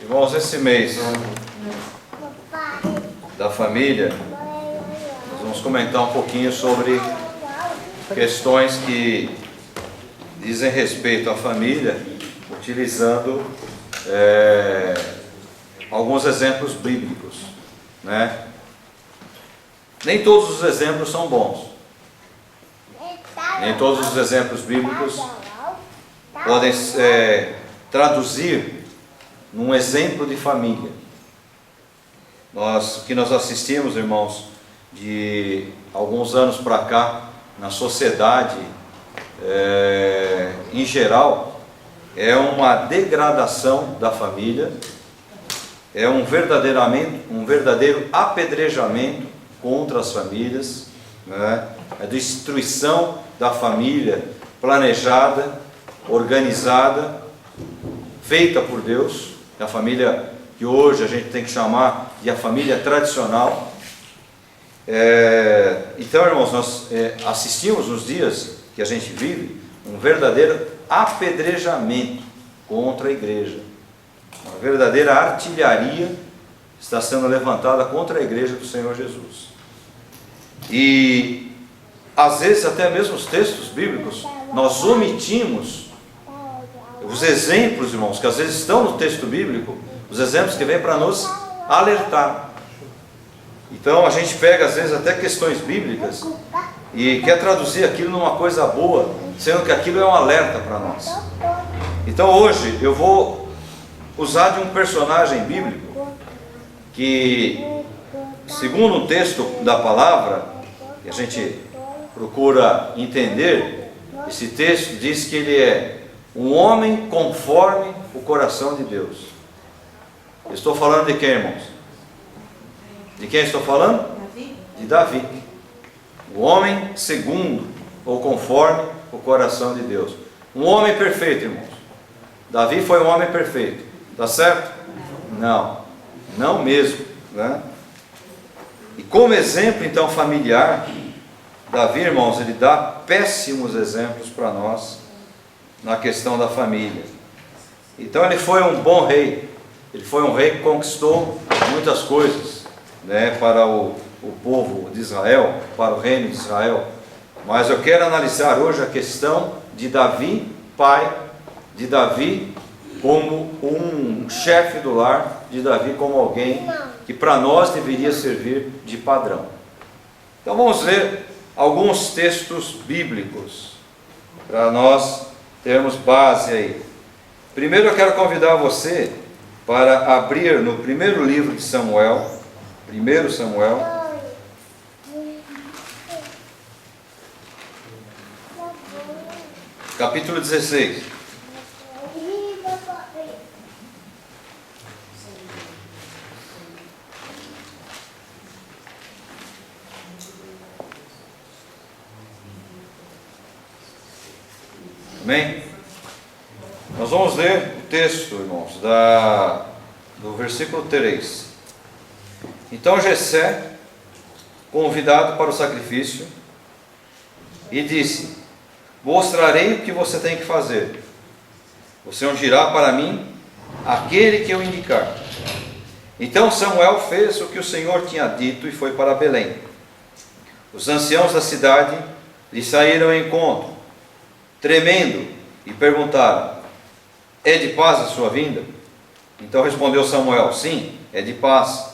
Irmãos, esse mês da família, nós vamos comentar um pouquinho sobre questões que dizem respeito à família, utilizando alguns exemplos bíblicos, né? Nem todos os exemplos são bons. Nem todos os exemplos bíblicos podem traduzir num exemplo de família. O que nós assistimos, irmãos, de alguns anos para cá, na sociedade em geral, é uma degradação da família, é um verdadeiro apedrejamento contra as famílias, né? A destruição da família planejada, organizada, feita por Deus, a família que hoje a gente tem que chamar de a família tradicional. Então, irmãos, nós assistimos nos dias que a gente vive um verdadeiro apedrejamento contra a igreja, uma verdadeira artilharia está sendo levantada contra a igreja do Senhor Jesus. E às vezes até mesmo os textos bíblicos nós omitimos os exemplos, irmãos, que às vezes estão no texto bíblico, os exemplos que vêm para nos alertar. Então a gente pega às vezes até questões bíblicas e quer traduzir aquilo numa coisa boa, sendo que aquilo é um alerta para nós. Então hoje eu vou usar de um personagem bíblico que, segundo o texto da palavra, que a gente procura entender, esse texto diz que ele é um homem conforme o coração de Deus. Eu estou falando de quem, irmãos? De quem estou falando? De Davi. O homem segundo ou conforme o coração de Deus. Um homem perfeito, irmãos. Davi foi um homem perfeito. Está certo? Não. Não mesmo, né? E como exemplo, então, familiar, Davi, irmãos, ele dá péssimos exemplos para nós na questão da família. Então ele foi um bom rei. Ele foi um rei que conquistou muitas coisas, né, para o povo de Israel, para o reino de Israel. Mas eu quero analisar hoje a questão de Davi, pai, de Davi como um chefe do lar, de Davi como alguém que para nós deveria servir de padrão. Então vamos ler alguns textos bíblicos para nós termos base aí. Primeiro eu quero convidar você para abrir no primeiro livro de Samuel, 1 Samuel, capítulo 16. Amém? Nós vamos ler o texto, irmãos, do versículo 3. Então Jessé, convidado para o sacrifício, e disse: mostrarei o que você tem que fazer. Você ungirá para mim aquele que eu indicar. Então Samuel fez o que o Senhor tinha dito e foi para Belém. Os anciãos da cidade lhe saíram ao encontro, tremendo, e perguntaram: é de paz a sua vinda? Então respondeu Samuel: sim, é de paz.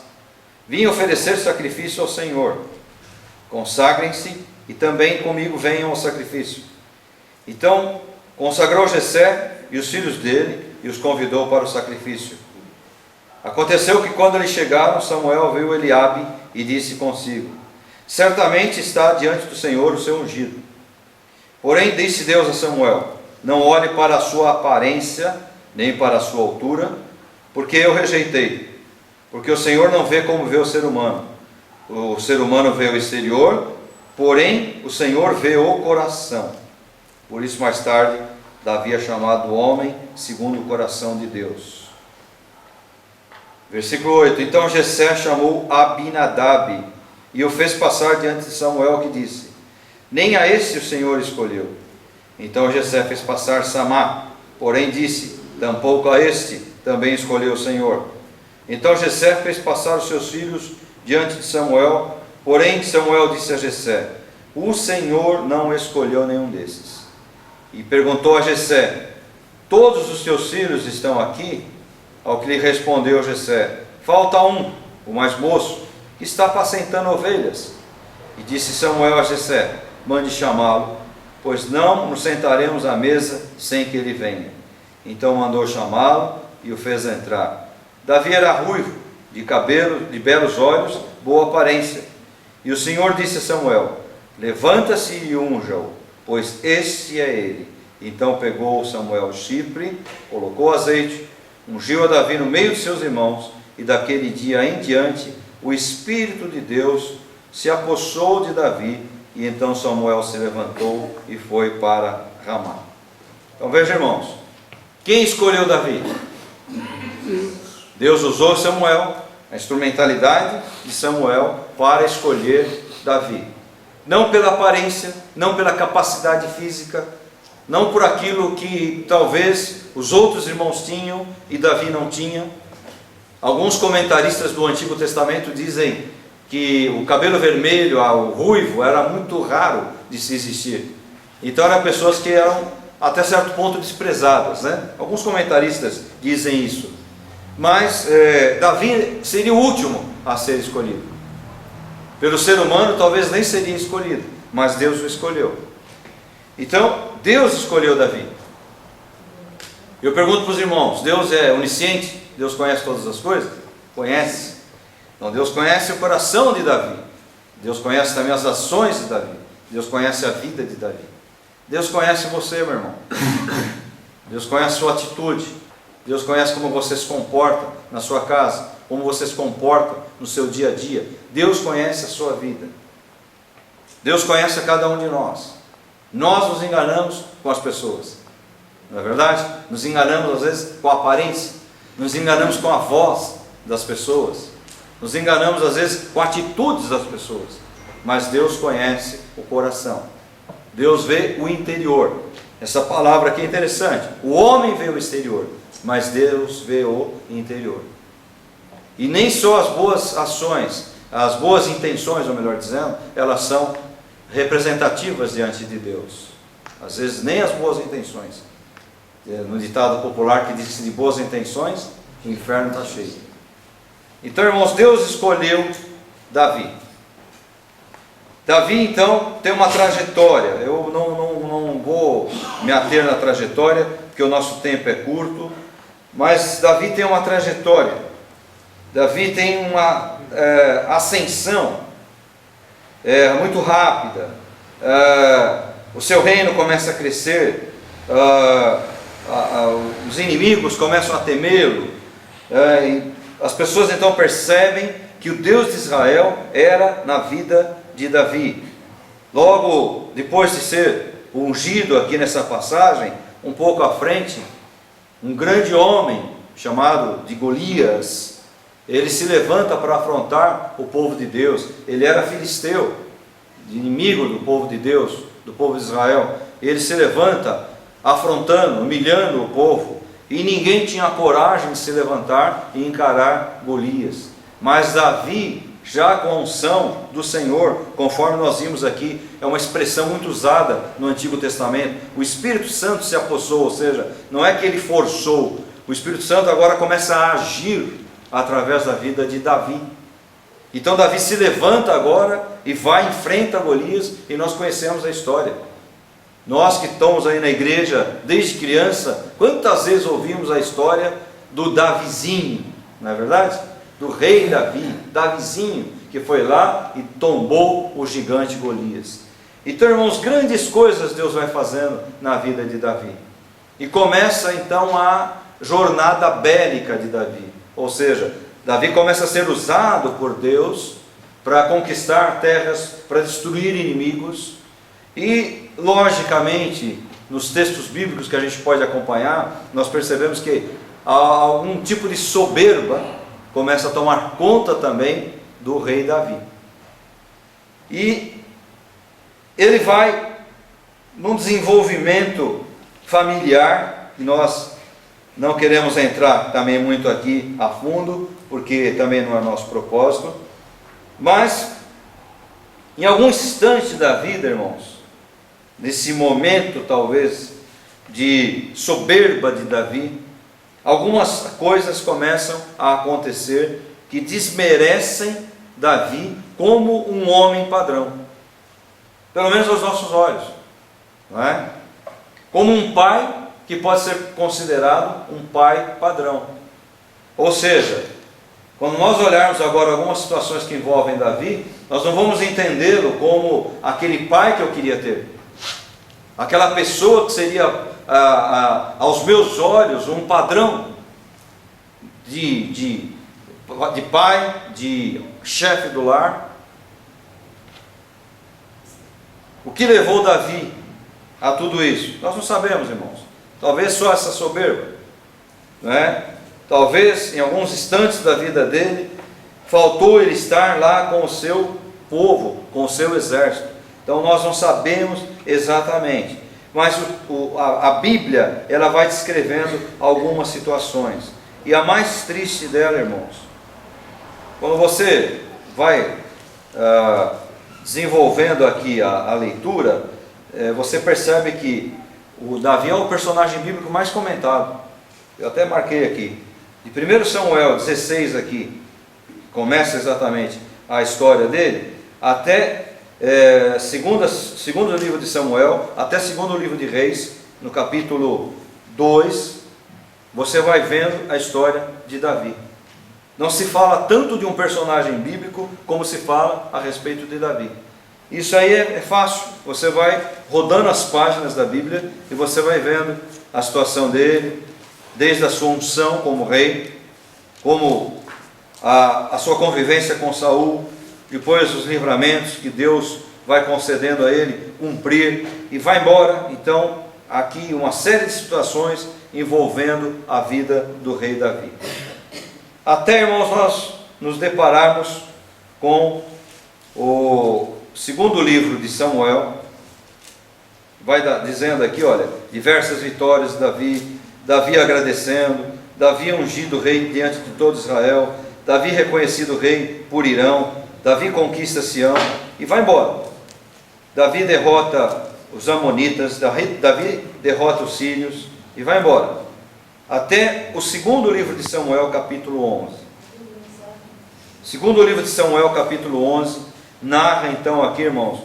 Vim oferecer sacrifício ao Senhor. Consagrem-se e também comigo venham ao sacrifício. Então consagrou Jessé e os filhos dele e os convidou para o sacrifício. Aconteceu que quando eles chegaram, Samuel viu Eliabe e disse consigo: certamente está diante do Senhor o seu ungido. Porém disse Deus a Samuel: não olhe para a sua aparência, nem para a sua altura, porque eu rejeitei. Porque o Senhor não vê como vê o ser humano. O ser humano vê o exterior, porém o Senhor vê o coração. Por isso mais tarde Davi é chamado homem segundo o coração de Deus. Versículo 8. Então Jessé chamou Abinadab e o fez passar diante de Samuel, que disse: nem a esse o Senhor escolheu. Então Jessé fez passar Samá, porém disse: tampouco a este, também escolheu o Senhor. Então Jessé fez passar os seus filhos diante de Samuel, porém Samuel disse a Jessé: o Senhor não escolheu nenhum desses. E perguntou a Jessé: todos os teus filhos estão aqui? Ao que lhe respondeu Jessé: falta um, o mais moço, que está apacentando ovelhas. E disse Samuel a Jessé: mande chamá-lo, pois não nos sentaremos à mesa sem que ele venha. Então mandou chamá-lo e o fez entrar. Davi era ruivo, de cabelo, de belos olhos, boa aparência. E o Senhor disse a Samuel: levanta-se e unja-o, pois este é ele. Então pegou Samuel o chifre, colocou azeite, ungiu a Davi no meio de seus irmãos, e daquele dia em diante o Espírito de Deus se apossou de Davi, e então Samuel se levantou e foi para Ramá. Então veja, irmãos, quem escolheu Davi? Deus usou Samuel, a instrumentalidade de Samuel, para escolher Davi. Não pela aparência, não pela capacidade física, não por aquilo que talvez os outros irmãos tinham e Davi não tinha. Alguns comentaristas do Antigo Testamento dizem que o cabelo vermelho, o ruivo, era muito raro de se existir. Então eram pessoas que eram até certo ponto desprezadas, né? Alguns comentaristas dizem isso. Mas Davi seria o último a ser escolhido. Pelo ser humano talvez nem seria escolhido, mas Deus o escolheu. Então Deus escolheu Davi. Eu pergunto para os irmãos: Deus é onisciente? Deus conhece todas as coisas? Conhece. Então Deus conhece o coração de Davi. Deus conhece também as ações de Davi. Deus conhece a vida de Davi. Deus conhece você, meu irmão. Deus conhece a sua atitude. Deus conhece como você se comporta na sua casa, como você se comporta no seu dia a dia. Deus conhece a sua vida. Deus conhece a cada um de nós. Nós nos enganamos com as pessoas, não é verdade? Nos enganamos às vezes com a aparência, nos enganamos com a voz das pessoas, nos enganamos às vezes com atitudes das pessoas, mas Deus conhece o coração. Deus vê o interior. Essa palavra aqui é interessante. O homem vê o exterior, mas Deus vê o interior. E nem só as boas ações, as boas intenções, ou melhor dizendo, elas são representativas diante de Deus. Às vezes nem as boas intenções. No ditado popular que diz que de boas intenções o inferno está cheio. Então, irmãos, Deus escolheu Davi. Davi, então, tem uma trajetória. Eu não vou me ater na trajetória, porque o nosso tempo é curto, mas Davi tem uma trajetória. Davi tem uma ascensão muito rápida. O seu reino começa a crescer, os inimigos começam a temê-lo, as pessoas então percebem que o Deus de Israel era na vida de Davi. Logo depois de ser ungido aqui nessa passagem, um pouco à frente, um grande homem chamado de Golias, ele se levanta para afrontar o povo de Deus. Ele era filisteu, inimigo do povo de Deus, do povo de Israel. Ele se levanta afrontando, humilhando o povo, e ninguém tinha coragem de se levantar e encarar Golias. Mas Davi, já com a unção do Senhor, conforme nós vimos aqui, é uma expressão muito usada no Antigo Testamento. O Espírito Santo se apossou, ou seja, não é que ele forçou. O Espírito Santo agora começa a agir através da vida de Davi. Então Davi se levanta agora e vai, enfrenta Golias, e nós conhecemos a história. Nós que estamos aí na igreja desde criança, quantas vezes ouvimos a história do Davizinho, não é verdade? Do rei Davi, Davizinho, que foi lá e tombou o gigante Golias. Então, irmãos, grandes coisas Deus vai fazendo na vida de Davi. E começa então a jornada bélica de Davi. Ou seja, Davi começa a ser usado por Deus para conquistar terras, para destruir inimigos. E, logicamente, nos textos bíblicos que a gente pode acompanhar, nós percebemos que algum tipo de soberba começa a tomar conta também do rei Davi. E ele vai num desenvolvimento familiar, nós Não queremos entrar também muito aqui a fundo, porque também não é nosso propósito. Mas, em algum instante da vida, irmãos, nesse momento talvez de soberba de Davi, algumas coisas começam a acontecer que desmerecem Davi como um homem padrão, pelo menos aos nossos olhos, não é? Como um pai que pode ser considerado um pai padrão. Ou seja, quando nós olharmos agora algumas situações que envolvem Davi, nós não vamos entendê-lo como aquele pai que eu queria ter, aquela pessoa que seria aos meus olhos um padrão de pai, de chefe do lar. O que levou Davi a tudo isso? Nós não sabemos, irmãos. Talvez só essa soberba, não é? Talvez em alguns instantes da vida dele faltou ele estar lá com o seu povo, com o seu exército. Então nós não sabemos exatamente, mas a Bíblia, ela vai descrevendo algumas situações, e a mais triste dela, irmãos, quando você vai desenvolvendo aqui a leitura, você percebe que o Davi é o personagem bíblico mais comentado. Eu até marquei aqui, de 1 Samuel 16 aqui, começa exatamente a história dele, até segundo livro de Samuel, até segundo livro de Reis, no capítulo 2, você vai vendo a história de Davi. Não se fala tanto de um personagem bíblico como se fala a respeito de Davi. Isso aí é fácil, você vai rodando as páginas da Bíblia e você vai vendo a situação dele, desde a sua unção como rei, como a sua convivência com Saul, depois os livramentos que Deus vai concedendo a ele cumprir, e vai embora. Então, aqui uma série de situações envolvendo a vida do rei Davi. Até, irmãos, nós nos depararmos com o segundo livro de Samuel, vai dizendo aqui, olha, diversas vitórias de Davi, Davi agradecendo, Davi ungido rei diante de todo Israel, Davi reconhecido rei por Irão, Davi conquista Sião, e vai embora. Davi derrota os amonitas, Davi derrota os sírios, e vai embora. Até o segundo livro de Samuel, capítulo 11. Segundo livro de Samuel, capítulo 11, narra então aqui, irmãos,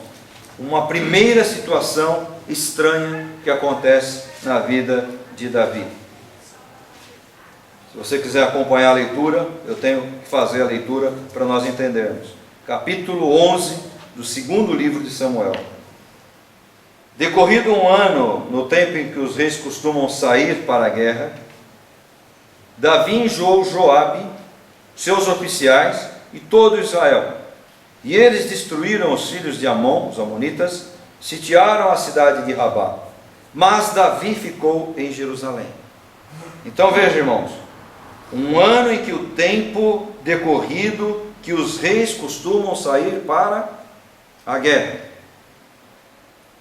uma primeira situação estranha que acontece na vida de Davi. Se você quiser acompanhar a leitura, eu tenho que fazer a leitura para nós entendermos. Capítulo 11 do segundo livro de Samuel. Decorrido um ano, no tempo em que os reis costumam sair para a guerra, Davi enviou Joabe, seus oficiais e todo Israel. E eles destruíram os filhos de Amon, os amonitas, sitiaram a cidade de Rabá. Mas Davi ficou em Jerusalém. Então veja, irmãos, um ano em que o tempo decorrido que os reis costumam sair para a guerra.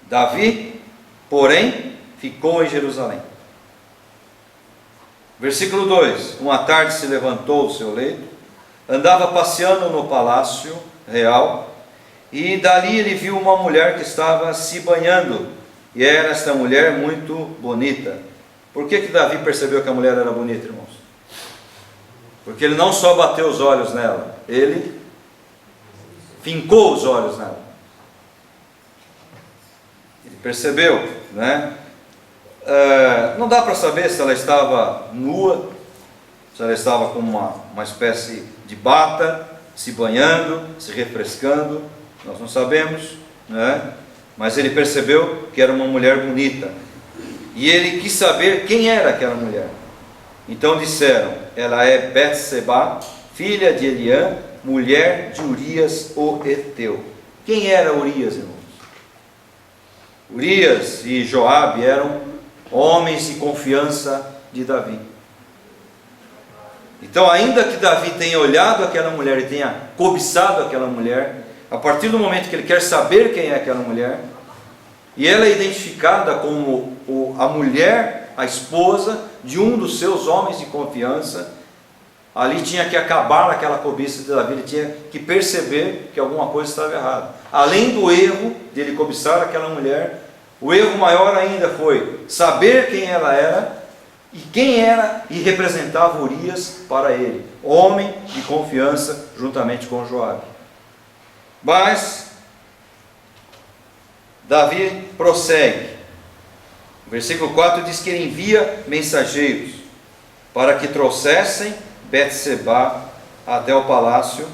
Davi, porém, ficou em Jerusalém. Versículo 2: Uma tarde se levantou do seu leito, andava passeando no palácio real, e dali ele viu uma mulher que estava se banhando, e era esta mulher muito bonita. Por que Davi percebeu que a mulher era bonita, irmãos? Porque ele não só bateu os olhos nela, ele fincou os olhos nela. Ele percebeu, né? Não dá para saber se ela estava nua, se ela estava com uma espécie de bata, se banhando, se refrescando, nós não sabemos, né? Mas ele percebeu que era uma mulher bonita, e ele quis saber quem era aquela mulher. Então disseram: ela é Betseba, filha de Eliã, mulher de Urias o Heteu. Quem era Urias, irmãos? Urias e Joabe eram homens de confiança de Davi. Então, ainda que Davi tenha olhado aquela mulher e tenha cobiçado aquela mulher, a partir do momento que ele quer saber quem é aquela mulher, e ela é identificada como a mulher a esposa de um dos seus homens de confiança, ali tinha que acabar aquela cobiça de Davi, ele tinha que perceber que alguma coisa estava errada. Além do erro de ele cobiçar aquela mulher, o erro maior ainda foi saber quem ela era, e quem era e representava Urias para ele, homem de confiança juntamente com Joabe. Mas Davi prossegue. O versículo 4 diz que ele envia mensageiros para que trouxessem Betseba até o palácio,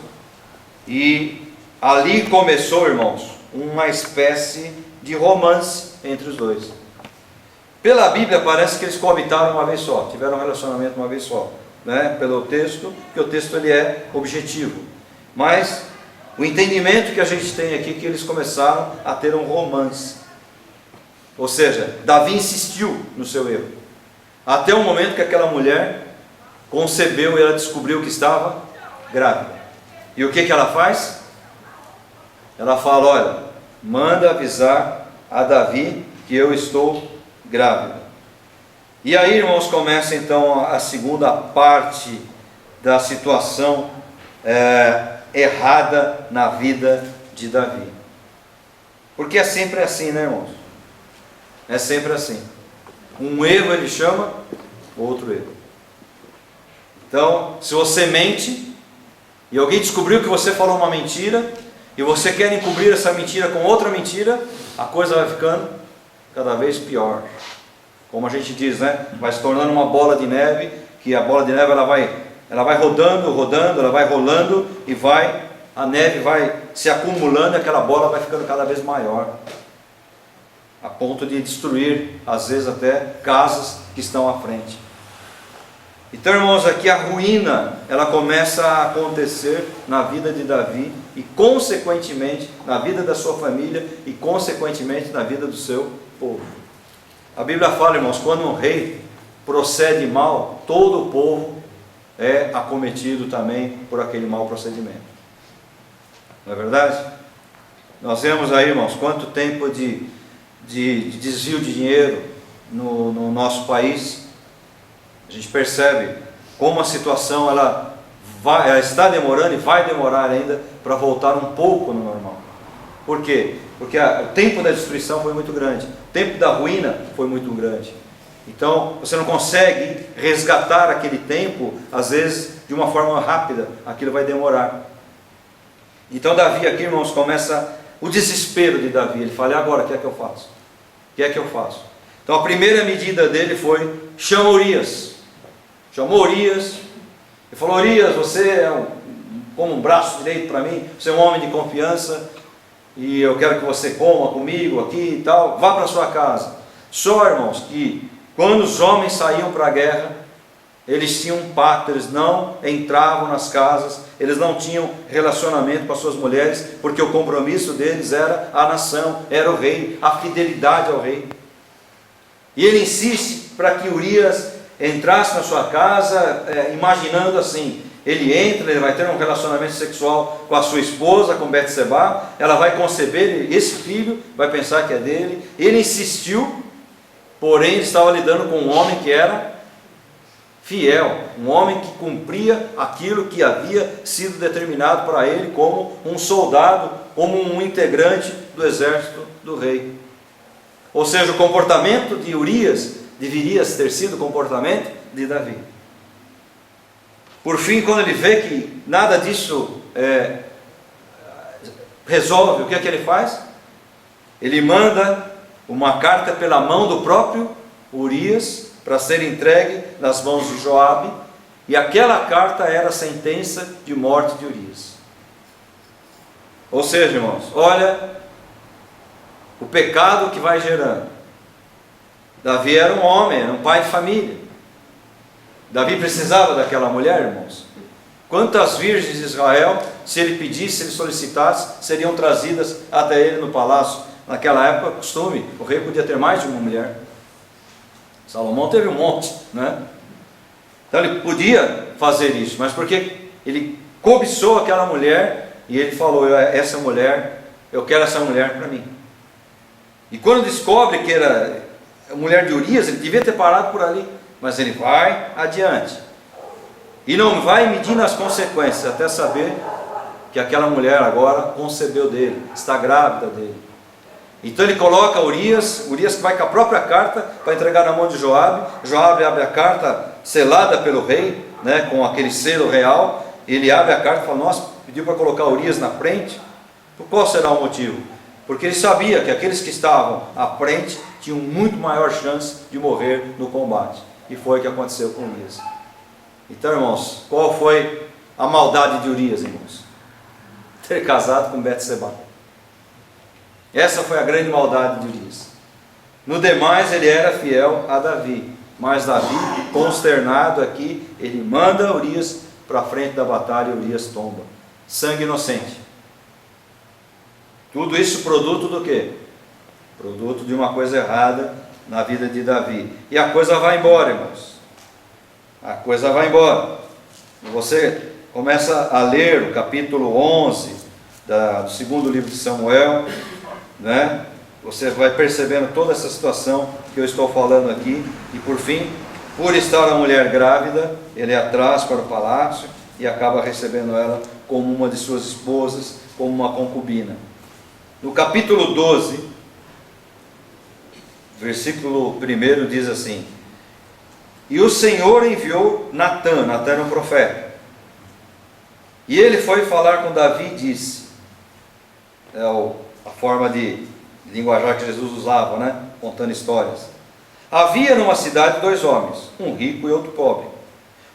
e ali começou, irmãos, uma espécie de romance entre os dois. Pela Bíblia parece que eles coabitaram uma vez só, tiveram um relacionamento uma vez só, né? Pelo texto, porque o texto ele é objetivo. Mas o entendimento que a gente tem aqui é que eles começaram a ter um romance. Ou seja, Davi insistiu no seu erro, até o momento que aquela mulher concebeu e ela descobriu que estava grávida. E o que ela faz? Ela fala: olha, manda avisar a Davi que eu estou grávida. E aí, irmãos, começa então a segunda parte da situação errada na vida de Davi. Porque é sempre assim, né, irmãos? É sempre assim. Um erro ele chama outro erro. Então, se você mente e alguém descobriu que você falou uma mentira e você quer encobrir essa mentira com outra mentira, a coisa vai ficando cada vez pior. Como a gente diz, né? Vai se tornando uma bola de neve, que a bola de neve ela vai rodando, ela vai rolando e a neve vai se acumulando e aquela bola vai ficando cada vez maior, a ponto de destruir, às vezes até casas que estão à frente. Então, irmãos, aqui a ruína, ela começa a acontecer na vida de Davi e consequentemente na vida da sua família e consequentemente na vida do seu povo. A Bíblia fala, irmãos, quando um rei procede mal, todo o povo é acometido também por aquele mau procedimento. Não é verdade? Nós vemos aí, irmãos, quanto tempo de desvio de dinheiro no nosso país. A gente percebe como a situação ela está demorando e vai demorar ainda para voltar um pouco no normal. Por quê? Porque o tempo da destruição foi muito grande, o tempo da ruína foi muito grande. Então você não consegue resgatar aquele tempo, às vezes de uma forma rápida, aquilo vai demorar. Então Davi aqui, irmãos, começa o desespero de Davi. Ele fala: e agora, o que é que eu faço? O que é que eu faço? Então a primeira medida dele foi: chama Urias. Chamou Urias e falou: Urias, você é como um braço direito para mim, você é um homem de confiança e eu quero que você coma comigo aqui e tal, vá para sua casa. Só, irmãos, que quando os homens saíam para a guerra, eles tinham um pacto, eles não entravam nas casas, eles não tinham relacionamento com as suas mulheres, porque o compromisso deles era a nação, era o rei, a fidelidade ao rei. E ele insiste para que Urias entrasse na sua casa, imaginando assim: ele entra, ele vai ter um relacionamento sexual com a sua esposa, com Betseba, ela vai conceber esse filho, vai pensar que é dele. Ele insistiu, porém ele estava lidando com um homem que era fiel, um homem que cumpria aquilo que havia sido determinado para ele como um soldado, como um integrante do exército do rei. Ou seja, o comportamento de Urias deveria ter sido o comportamento de Davi. Por fim, quando ele vê que nada disso resolve, o que é que ele faz? Ele manda uma carta pela mão do próprio Urias para ser entregue nas mãos de Joabe, e aquela carta era a sentença de morte de Urias. Ou seja, irmãos, olha o pecado que vai gerando. Davi era um homem, era um pai de família. Davi precisava daquela mulher, irmãos. Quantas virgens de Israel, se ele pedisse, se ele solicitasse, seriam trazidas até ele no palácio? Naquela época, costume, o rei podia ter mais de uma mulher. Salomão teve um monte, né? Então ele podia fazer isso, mas porque ele cobiçou aquela mulher e ele falou: essa mulher, eu quero essa mulher para mim. E quando descobre que a mulher de Urias, ele devia ter parado por ali, mas ele vai adiante. E não vai medindo as consequências, até saber que aquela mulher agora concebeu dele, está grávida dele. Então ele coloca Urias que vai com a própria carta para entregar na mão de Joabe. Joabe abre a carta selada pelo rei, né, com aquele selo real. Ele abre a carta e fala: nossa, pediu para colocar Urias na frente. Por qual será o motivo? Porque ele sabia que aqueles que estavam à frente tinham muito maior chance de morrer no combate. E foi o que aconteceu com Urias. Então, irmãos, qual foi a maldade de Urias, irmãos? Ter casado com Betseba. Essa foi a grande maldade de Urias. No demais, ele era fiel a Davi. Mas Davi, consternado aqui, ele manda Urias para a frente da batalha e Urias tomba. Sangue inocente. Tudo isso produto do quê? Produto de uma coisa errada na vida de Davi. E a coisa vai embora, irmãos. A coisa vai embora. Você começa a ler o capítulo 11 do segundo livro de Samuel, né? Você vai percebendo toda essa situação que eu estou falando aqui. E por fim, por estar a mulher grávida, ele atrás para o palácio e acaba recebendo ela como uma de suas esposas, como uma concubina. No capítulo 12, versículo 1 diz assim: e o Senhor enviou Natã era um profeta, e ele foi falar com Davi e disse, a forma de linguajar que Jesus usava, né? Contando histórias. Havia numa cidade 2 homens, um rico e outro pobre.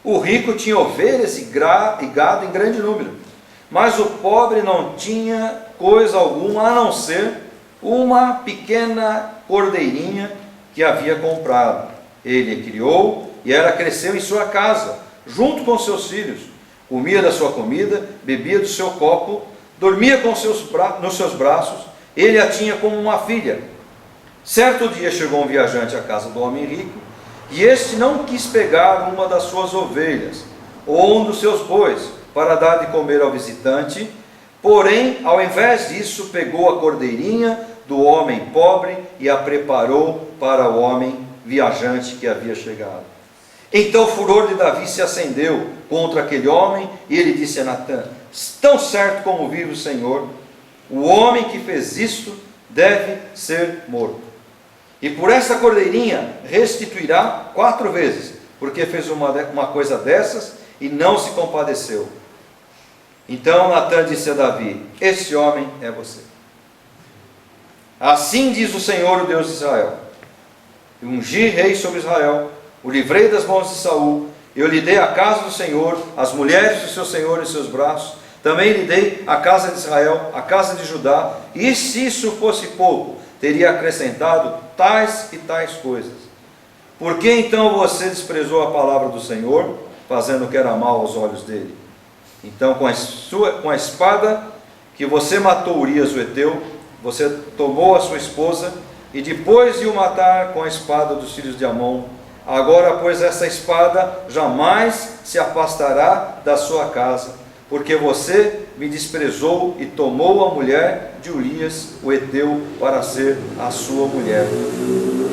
O rico tinha ovelhas e gado em grande número, mas o pobre não tinha coisa alguma a não ser uma pequena cordeirinha que havia comprado. Ele a criou e ela cresceu em sua casa, junto com seus filhos. Comia da sua comida, bebia do seu copo, dormia nos seus braços. Ele a tinha como uma filha. Certo dia chegou um viajante à casa do homem rico, e este não quis pegar uma das suas ovelhas, ou um dos seus bois, para dar de comer ao visitante. Porém, ao invés disso, pegou a cordeirinha do homem pobre e a preparou para o homem viajante que havia chegado. Então o furor de Davi se acendeu contra aquele homem, e ele disse a Natã: tão certo como vive o Senhor, o homem que fez isto deve ser morto. E por essa cordeirinha restituirá 4 vezes, porque fez uma coisa dessas e não se compadeceu. Então Natã disse a Davi: esse homem é você. Assim diz o Senhor, o Deus de Israel: eu ungi rei sobre Israel, o livrei das mãos de Saul, eu lhe dei a casa do Senhor, as mulheres do seu Senhor em seus braços, também lhe dei a casa de Israel, a casa de Judá, e se isso fosse pouco, teria acrescentado tais e tais coisas. Por que então você desprezou a palavra do Senhor, fazendo o que era mal aos olhos dele? Então com a espada que você matou Urias o Heteu, você tomou a sua esposa, e depois de o matar com a espada dos filhos de Amon, agora pois essa espada jamais se afastará da sua casa, porque você me desprezou e tomou a mulher de Urias o Heteu para ser a sua mulher.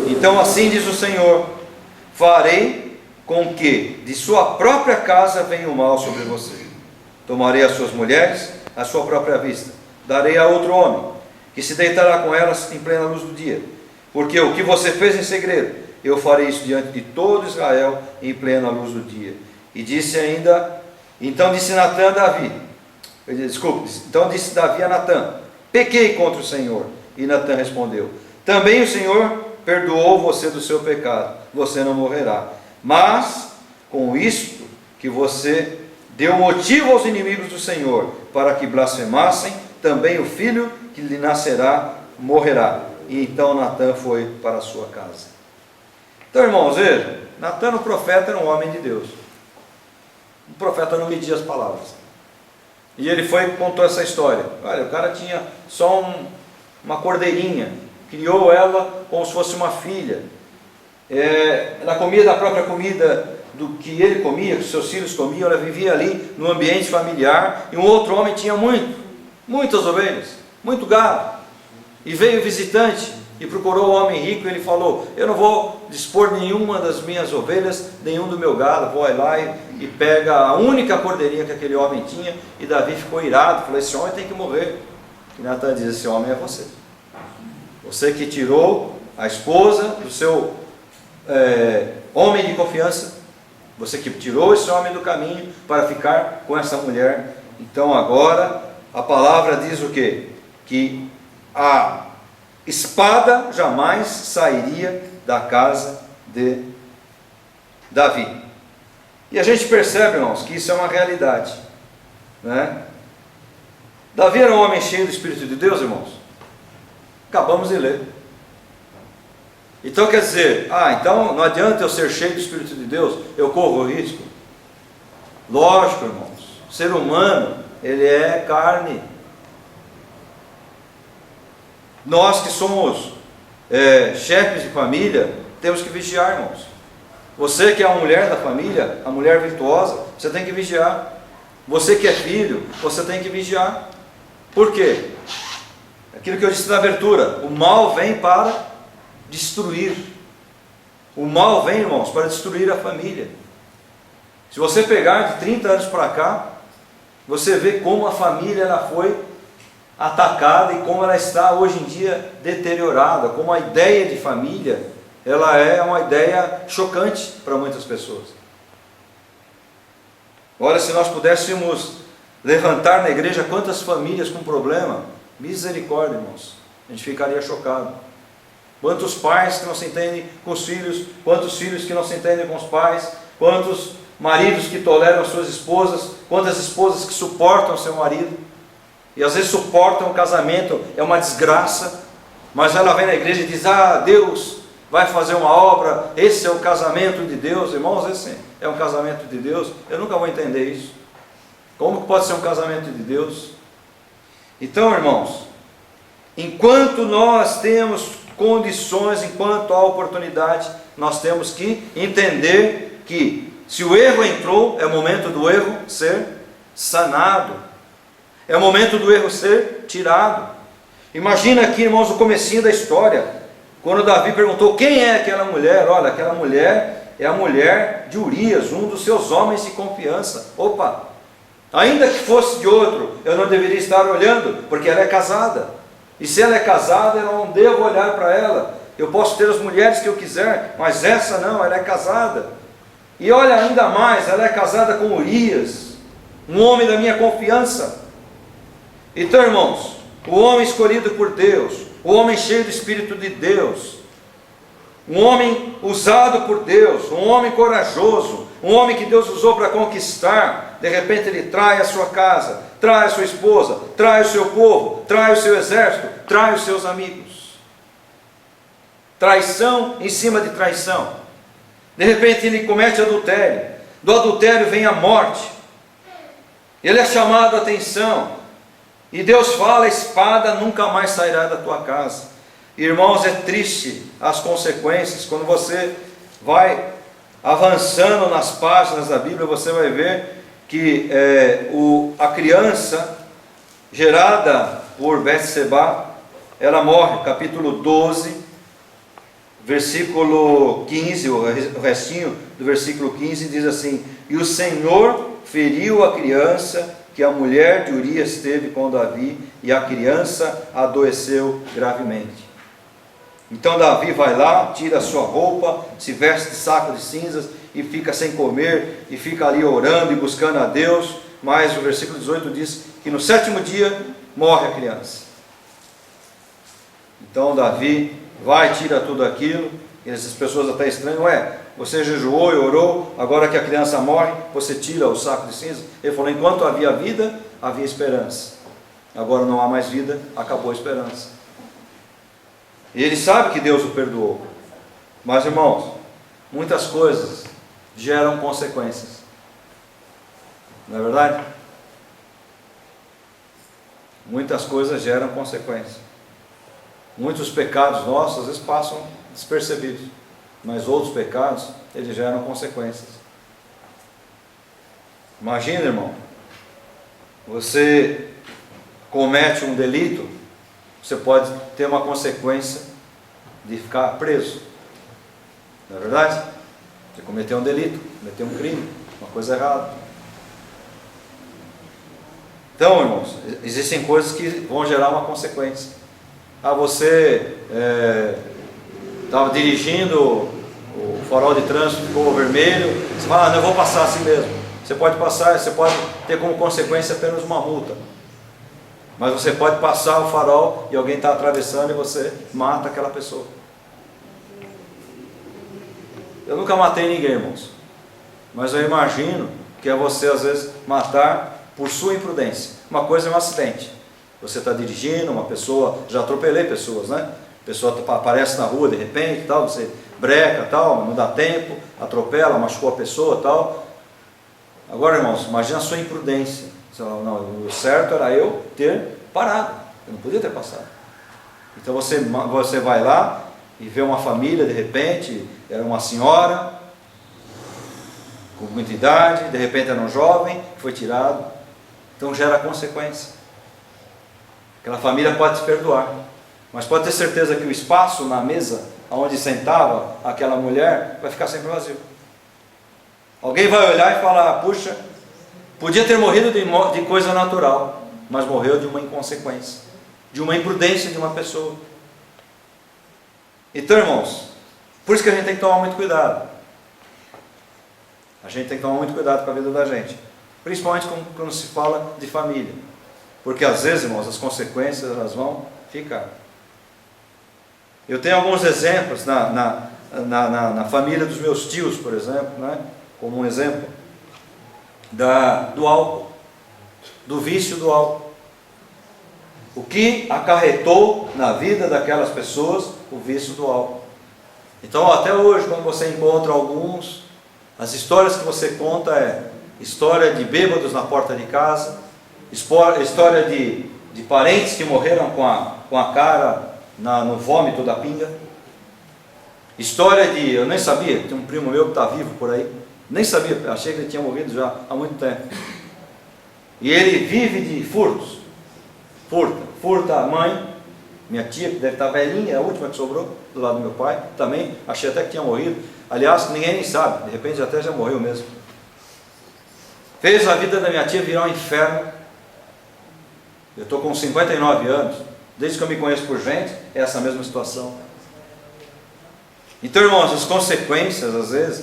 Então assim diz o Senhor: farei com que de sua própria casa venha o mal sobre você. Tomarei as suas mulheres à sua própria vista, darei a outro homem, que se deitará com elas em plena luz do dia. Porque o que você fez em segredo, eu farei isso diante de todo Israel em plena luz do dia. E disse ainda, então disse Natã a Davi, então disse Davi a Natã: pequei contra o Senhor. E Natã respondeu: também o Senhor perdoou você do seu pecado, você não morrerá. Mas com isto que você deu motivo aos inimigos do Senhor, para que blasfemassem, também o filho que lhe nascerá morrerá. E então Natã foi para a sua casa. Então, irmãos, veja, Natã, o profeta, era um homem de Deus. O profeta não media as palavras. E ele foi e contou essa história. Olha, o cara tinha só uma cordeirinha, criou ela como se fosse uma filha. Ela comia da própria comida do que ele comia, que seus filhos comiam. Ela vivia ali no ambiente familiar. E um outro homem tinha muitas ovelhas, muito gado. E veio o visitante e procurou o homem rico, e ele falou: eu não vou dispor nenhuma das minhas ovelhas, nenhum do meu gado. Vou lá e pega a única cordeirinha que aquele homem tinha, e Davi ficou irado, falou: esse homem tem que morrer. E Natan diz: esse homem é você. Você que tirou a esposa do seu homem de confiança, você que tirou esse homem do caminho para ficar com essa mulher. Então agora a palavra diz o quê? Que a espada jamais sairia da casa de Davi. E a gente percebe, irmãos, que isso é uma realidade, né? Davi era um homem cheio do Espírito de Deus, irmãos? Acabamos de ler. Então quer dizer, então não adianta eu ser cheio do Espírito de Deus, eu corro risco? Lógico, irmãos, o ser humano, ele é carne. Nós que somos chefes de família, temos que vigiar, irmãos. Você que é a mulher da família, a mulher virtuosa, você tem que vigiar. Você que é filho, você tem que vigiar. Por quê? Aquilo que eu disse na abertura, o mal vem para destruir. O mal vem, irmãos, para destruir a família. Se você pegar de 30 anos para cá, você vê como a família ela foi atacada e como ela está hoje em dia deteriorada, como a ideia de família ela é uma ideia chocante para muitas pessoas. Olha, se nós pudéssemos levantar na igreja quantas famílias com problema, misericórdia, irmãos, a gente ficaria chocado. Quantos pais que não se entendem com os filhos, quantos filhos que não se entendem com os pais, quantos maridos que toleram suas esposas, quantas esposas que suportam seu marido, e às vezes suportam o casamento, é uma desgraça, mas ela vem na igreja e diz: Deus vai fazer uma obra, esse é o casamento de Deus. Irmãos, esse é um casamento de Deus? Eu nunca vou entender isso. Como que pode ser um casamento de Deus? Então, irmãos, enquanto nós temos condições, enquanto há oportunidade, nós temos que entender que se o erro entrou, é o momento do erro ser sanado, é o momento do erro ser tirado. Imagina aqui, irmãos, o comecinho da história, quando Davi perguntou: quem é aquela mulher? Olha, aquela mulher é a mulher de Urias, um dos seus homens de confiança. Opa, ainda que fosse de outro, eu não deveria estar olhando, porque ela é casada, e se ela é casada, eu não devo olhar para ela. Eu posso ter as mulheres que eu quiser, mas essa não, ela é casada. E olha ainda mais, ela é casada com Urias, um homem da minha confiança. Então, irmãos, o homem escolhido por Deus, o homem cheio do Espírito de Deus, um homem usado por Deus, um homem corajoso, um homem que Deus usou para conquistar, de repente ele trai a sua casa, trai a sua esposa, trai o seu povo, trai o seu exército, trai os seus amigos. Traição em cima de traição. De repente ele comete adultério, do adultério vem a morte, ele é chamado a atenção, e Deus fala: a espada nunca mais sairá da tua casa. Irmãos, é triste as consequências. Quando você vai avançando nas páginas da Bíblia, você vai ver que a criança gerada por Betseba, ela morre. Capítulo 12, versículo 15, o restinho do versículo 15 diz assim: e o Senhor feriu a criança que a mulher de Urias teve com Davi, e a criança adoeceu gravemente. Então Davi vai lá, tira a sua roupa, se veste de saco de cinzas e fica sem comer, e fica ali orando e buscando a Deus. Mas o versículo 18 diz que no 7º dia morre a criança. Então Davi vai, tira tudo aquilo, e essas pessoas até estranham: você jejuou e orou, agora que a criança morre, você tira o saco de cinza? Ele falou: enquanto havia vida, havia esperança. Agora não há mais vida, acabou a esperança. E ele sabe que Deus o perdoou. Mas, irmãos, muitas coisas geram consequências. Não é verdade? Muitas coisas geram consequências. Muitos pecados nossos às vezes passam despercebidos, mas outros pecados, eles geram consequências. Imagina, irmão, você comete um delito, você pode ter uma consequência de ficar preso. Não é verdade? Você cometeu um delito, cometeu um crime, uma coisa errada. Então, irmãos, existem coisas que vão gerar uma consequência. Você estava dirigindo, o farol de trânsito ficou vermelho, você fala, não, eu vou passar assim mesmo. Você pode passar, você pode ter como consequência apenas uma multa. Mas você pode passar o farol e alguém está atravessando e você mata aquela pessoa. Eu nunca matei ninguém, irmãos. Mas eu imagino que é você, às vezes, matar por sua imprudência. Uma coisa é um acidente. Você está dirigindo, uma pessoa, já atropelei pessoas, né? A pessoa aparece na rua de repente, tal, você breca, tal, não dá tempo, atropela, machucou a pessoa, tal. Agora, irmãos, imagina a sua imprudência. Não, o certo era eu ter parado, eu não podia ter passado. Então você vai lá e vê uma família, de repente, era uma senhora com muita idade, de repente era um jovem que foi tirado. Então gera consequência. Aquela família pode se perdoar, mas pode ter certeza que o espaço na mesa onde sentava aquela mulher vai ficar sempre vazio. Alguém vai olhar e falar, puxa, podia ter morrido de coisa natural, mas morreu de uma inconsequência, de uma imprudência de uma pessoa. Então, irmãos, por isso que a gente tem que tomar muito cuidado. A gente tem que tomar muito cuidado com a vida da gente, principalmente quando se fala de família, porque às vezes, irmãos, as consequências elas vão ficar. Eu tenho alguns exemplos na família dos meus tios, por exemplo, né? Como um exemplo do álcool, do vício do álcool. O que acarretou na vida daquelas pessoas o vício do álcool. Então, até hoje, quando você encontra alguns, as histórias que você conta história de bêbados na porta de casa, história de parentes que morreram com a cara no vômito da pinga, história de, eu nem sabia, tem um primo meu que está vivo por aí, nem sabia, achei que ele tinha morrido já há muito tempo. E ele vive de furtos. Furta a mãe, minha tia, que deve estar velhinha, a última que sobrou, do lado do meu pai, também, achei até que tinha morrido. Aliás, ninguém nem sabe, de repente até já morreu mesmo. Fez a vida da minha tia virar um inferno. Eu estou com 59 anos, desde que eu me conheço por gente, é essa mesma situação. Então, irmãos, as consequências, às vezes,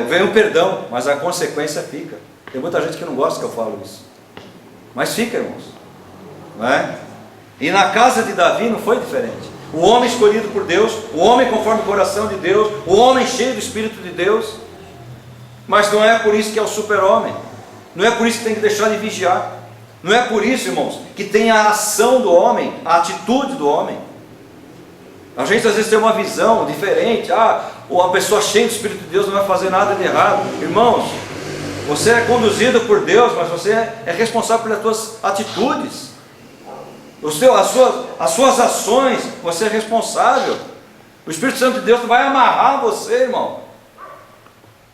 vem o perdão, mas a consequência fica. Tem muita gente que não gosta que eu falo isso, mas fica, irmãos, não é? E na casa de Davi não foi diferente. O homem escolhido por Deus, o homem conforme o coração de Deus, o homem cheio do Espírito de Deus, mas não é por isso que é o super-homem, não é por isso que tem que deixar de vigiar, não é por isso, irmãos, que tem a ação do homem, a atitude do homem. A gente às vezes tem uma visão diferente, uma pessoa cheia do Espírito de Deus não vai fazer nada de errado. Irmãos, você é conduzido por Deus, mas você é responsável pelas suas atitudes, as suas ações, você é responsável. O Espírito Santo de Deus vai amarrar você, irmão.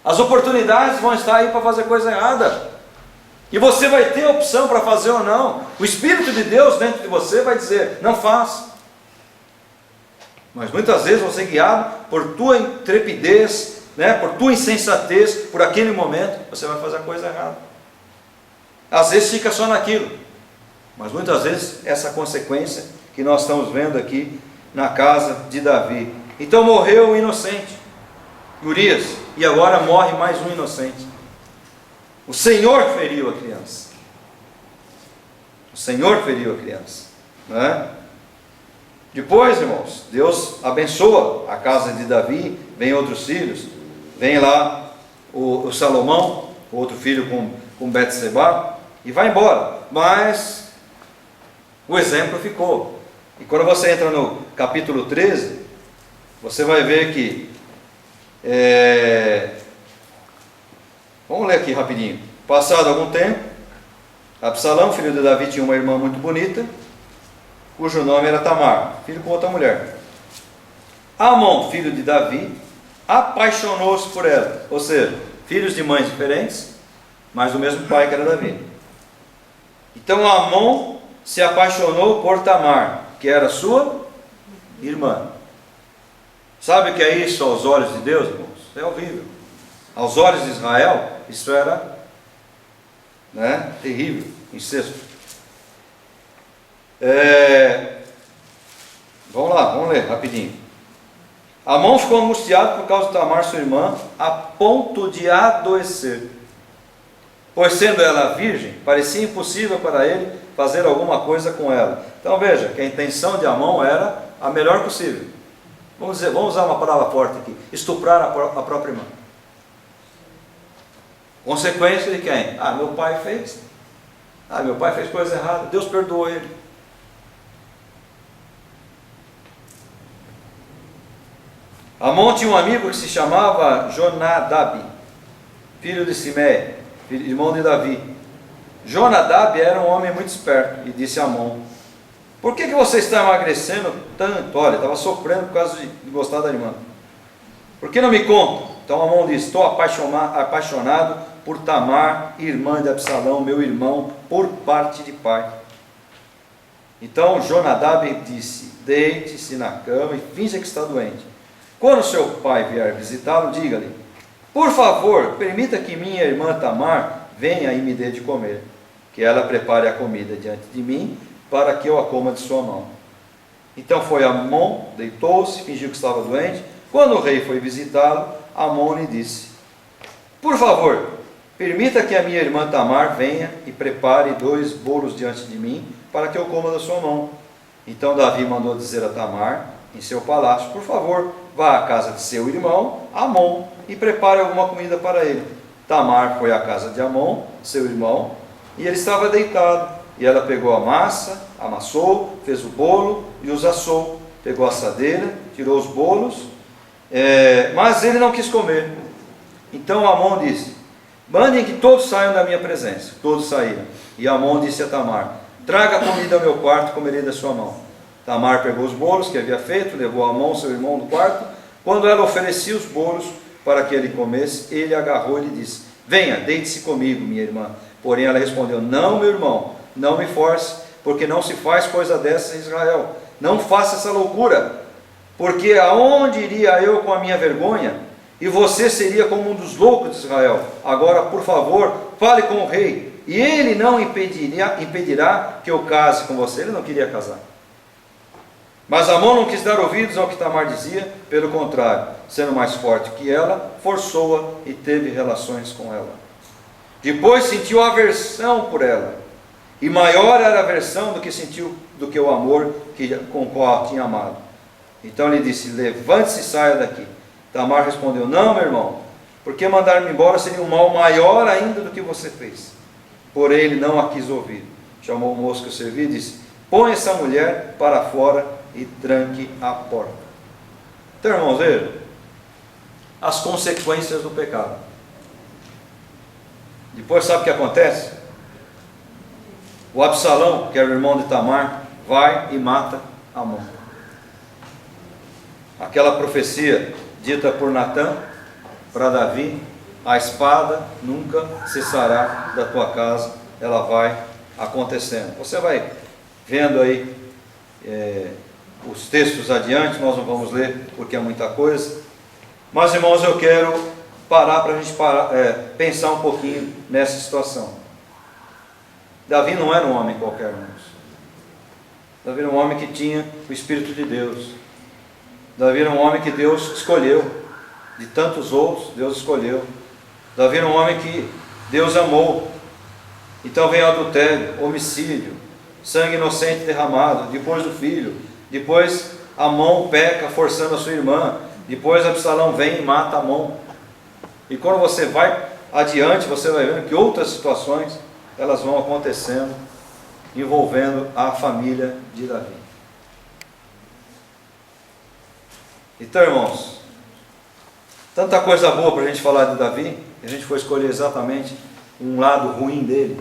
As oportunidades vão estar aí para fazer coisa errada, e você vai ter a opção para fazer ou não. O Espírito de Deus dentro de você vai dizer, não faça. Mas muitas vezes você é guiado por tua intrepidez, né, por tua insensatez, por aquele momento, você vai fazer a coisa errada. Às vezes fica só naquilo, mas muitas vezes essa consequência que nós estamos vendo aqui na casa de Davi. Então morreu o inocente, Urias, e agora morre mais um inocente. O Senhor feriu a criança. O Senhor feriu a criança, não é? Depois, irmãos, Deus abençoa a casa de Davi, vem outros filhos, vem lá o Salomão, outro filho com Betseba, e vai embora, mas o exemplo ficou. E quando você entra no capítulo 13, você vai ver que, vamos ler aqui rapidinho. Passado algum tempo, Absalão, filho de Davi, tinha uma irmã muito bonita, cujo nome era Tamar, filho com outra mulher. Amon, filho de Davi, apaixonou-se por ela, ou seja, filhos de mães diferentes, mas do mesmo pai que era Davi. Então Amon se apaixonou por Tamar, que era sua irmã. Sabe o que é isso aos olhos de Deus, irmãos? É horrível. Aos olhos de Israel, isso era, terrível, incesto. Vamos lá, vamos ler rapidinho. Amon ficou angustiado por causa de Tamar, sua irmã, a ponto de adoecer. Pois sendo ela virgem, parecia impossível para ele fazer alguma coisa com ela. Então veja que a intenção de Amon era a melhor possível. Vamos usar uma palavra forte aqui: estuprar a própria irmã. Consequência de quem? Meu pai fez. Meu pai fez coisa errada, Deus perdoou ele. Amon tinha um amigo que se chamava Jonadab, filho de Simei, irmão de Davi. Jonadab era um homem muito esperto e disse a Amon: por que você está emagrecendo tanto? Olha, estava sofrendo por causa de gostar da irmã. Por que não me conta? Então Amon disse: estou apaixonado por Tamar, irmã de Absalão, meu irmão, por parte de pai. Então Jonadab disse: deite-se na cama e finja que está doente. Quando seu pai vier visitá-lo, diga-lhe: por favor, permita que minha irmã Tamar venha e me dê de comer, que ela prepare a comida diante de mim, para que eu a coma de sua mão. Então foi Amon, deitou-se, fingiu que estava doente. Quando o rei foi visitá-lo, Amon lhe disse: por favor, permita que a minha irmã Tamar venha e prepare 2 bolos diante de mim, para que eu coma da sua mão. Então Davi mandou dizer a Tamar, em seu palácio: por favor, vá à casa de seu irmão, Amon, e prepare alguma comida para ele. Tamar foi à casa de Amon, seu irmão, e ele estava deitado. E ela pegou a massa, amassou, fez o bolo e os assou. Pegou a assadeira, tirou os bolos, mas ele não quis comer. Então Amon disse: mandem que todos saiam da minha presença. Todos saíram. E Amon disse a Tamar: traga a comida ao meu quarto, comerei da sua mão. Tamar pegou os bolos que havia feito, levou a Amon, seu irmão, no quarto. Quando ela oferecia os bolos para que ele comesse, ele agarrou e lhe disse: venha, deite-se comigo, minha irmã. Porém ela respondeu: não, meu irmão, não me force, porque não se faz coisa dessa em Israel. Não faça essa loucura, porque aonde iria eu com a minha vergonha? E você seria como um dos loucos de Israel. Agora, por favor, fale com o rei, e ele não impedirá que eu case com você. Ele não queria casar. Mas Amon não quis dar ouvidos ao que Tamar dizia, pelo contrário, sendo mais forte que ela, forçou-a e teve relações com ela. Depois sentiu aversão por ela, e maior era a aversão do que o amor com o qual a tinha amado. Então lhe disse: levante-se e saia daqui. Tamar respondeu: não, meu irmão, porque mandar-me embora seria um mal maior ainda do que você fez. Porém ele não a quis ouvir. Chamou o moço que o servia e disse: põe essa mulher para fora e tranque a porta. Então, irmãos, vejam as consequências do pecado. Depois, sabe o que acontece? O Absalão, que era o irmão de Tamar, vai e mata Amon. Aquela profecia dita por Natã para Davi: a espada nunca cessará da tua casa. Ela vai acontecendo. Você vai vendo aí os textos adiante, nós não vamos ler porque é muita coisa. Mas, irmãos, eu quero parar para a gente pensar um pouquinho nessa situação. Davi não era um homem qualquer, irmãos. Davi era um homem que tinha o Espírito de Deus. Davi era um homem que Deus escolheu. De tantos outros, Deus escolheu. Davi era um homem que Deus amou. Então vem o adultério, homicídio, sangue inocente derramado, depois do filho. Depois Amon peca forçando a sua irmã. Depois Absalão vem e mata Amon. E quando você vai adiante, você vai vendo que outras situações elas vão acontecendo, envolvendo a família de Davi. Então, irmãos, tanta coisa boa para a gente falar de Davi, e a gente foi escolher exatamente um lado ruim dele.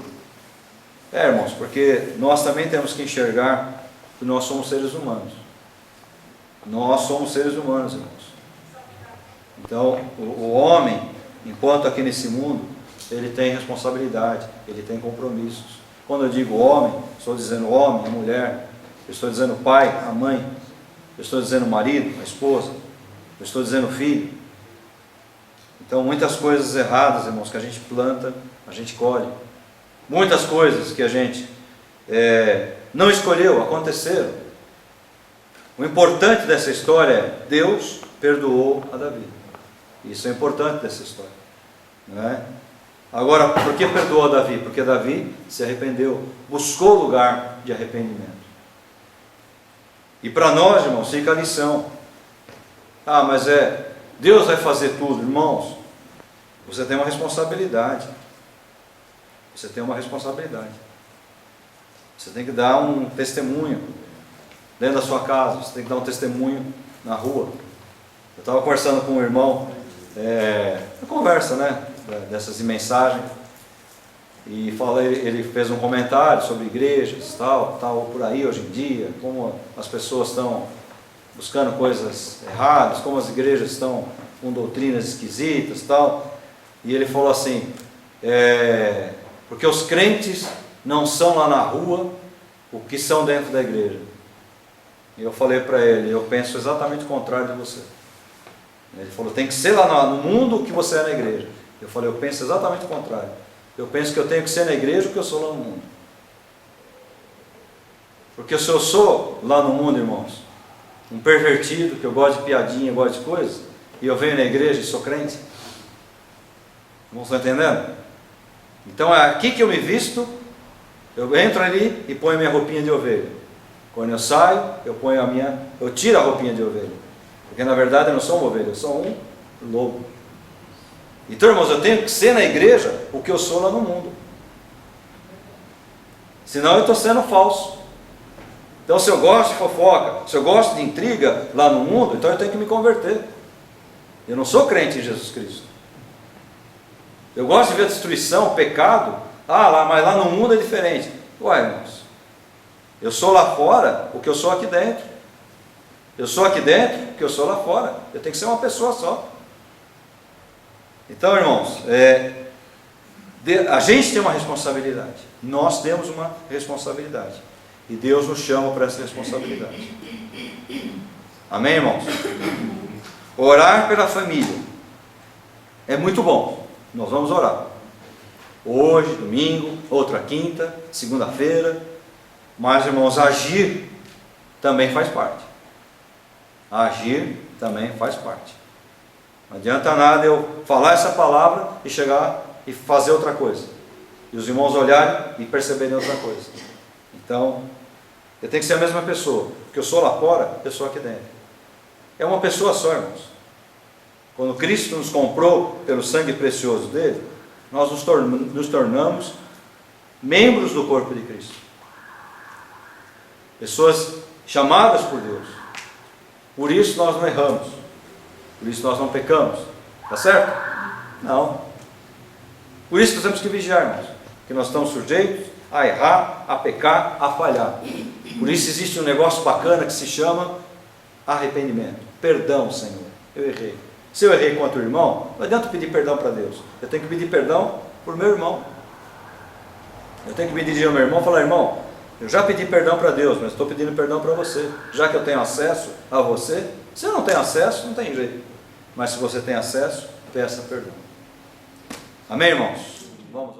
Irmãos, porque nós também temos que enxergar que nós somos seres humanos. Nós somos seres humanos, irmãos. Então, o homem, enquanto aqui nesse mundo, ele tem responsabilidade, ele tem compromissos. Quando eu digo homem, estou dizendo homem, a mulher, eu estou dizendo pai, a mãe, eu estou dizendo marido, a esposa. Eu estou dizendo filho. Então, muitas coisas erradas, irmãos, que a gente planta, a gente colhe. Muitas coisas que a gente não escolheu, aconteceram. O importante dessa história é: Deus perdoou a Davi. Isso é importante dessa história, não é? Agora, por que perdoou a Davi? Porque Davi se arrependeu, buscou lugar de arrependimento. E para nós, irmãos, fica a lição. Ah, mas Deus vai fazer tudo. Irmãos, você tem uma responsabilidade. Você tem uma responsabilidade. Você tem que dar um testemunho dentro da sua casa. Você tem que dar um testemunho na rua. Eu estava conversando com um irmão, uma conversa, né, dessas de mensagem, e ele fez um comentário sobre igrejas, tal por aí hoje em dia, como as pessoas estão buscando coisas erradas, como as igrejas estão com doutrinas esquisitas, tal. E ele falou assim: porque os crentes não são lá na rua o que são dentro da igreja. E eu falei para ele: eu penso exatamente o contrário de você. Ele falou: tem que ser lá no mundo o que você é na igreja. Eu falei: eu penso exatamente o contrário. Eu penso que eu tenho que ser na igreja o que eu sou lá no mundo. Porque se eu sou lá no mundo, irmãos, um pervertido, que eu gosto de piadinha, gosto de coisas, e eu venho na igreja e sou crente, irmãos, estão entendendo? Então é aqui que eu me visto. Eu entro ali e ponho minha roupinha de ovelha. Quando eu saio, eu tiro a roupinha de ovelha. Porque na verdade eu não sou uma ovelha, eu sou um lobo. Então, irmãos, eu tenho que ser na igreja o que eu sou lá no mundo. Senão eu estou sendo falso. Então, se eu gosto de fofoca, se eu gosto de intriga lá no mundo, então eu tenho que me converter. Eu não sou crente em Jesus Cristo. Eu gosto de ver destruição, pecado. Mas lá no mundo é diferente. Ué, irmãos, eu sou lá fora o que eu sou aqui dentro. Eu sou aqui dentro o que eu sou lá fora. Eu tenho que ser uma pessoa só. Então, irmãos, a gente tem uma responsabilidade. Nós temos uma responsabilidade. E Deus nos chama para essa responsabilidade. Amém, irmãos? Orar pela família é muito bom. Nós vamos orar. Hoje, domingo, outra quinta, segunda-feira. Mas, irmãos, agir também faz parte. Agir também faz parte. Não adianta nada eu falar essa palavra e chegar e fazer outra coisa. E os irmãos olharem e perceberem outra coisa. Então, eu tenho que ser a mesma pessoa. Porque eu sou lá fora, eu sou aqui dentro. É uma pessoa só, irmãos. Quando Cristo nos comprou pelo sangue precioso dele, nós nos tornamos membros do corpo de Cristo. Pessoas chamadas por Deus. Por isso nós não erramos. Por isso nós não pecamos. Está certo? Não. Por isso nós temos que vigiar, irmãos. Que nós estamos sujeitos a errar, a pecar, a falhar. Por isso existe um negócio bacana que se chama arrependimento. Perdão, Senhor. Eu errei. Se eu errei contra o irmão, não adianta pedir perdão para Deus. Eu tenho que pedir perdão por meu irmão. Eu tenho que me dirigir ao meu irmão e falar: irmão, eu já pedi perdão para Deus, mas estou pedindo perdão para você. Já que eu tenho acesso a você, se eu não tenho acesso, não tem jeito. Mas se você tem acesso, peça perdão. Amém, irmãos? Vamos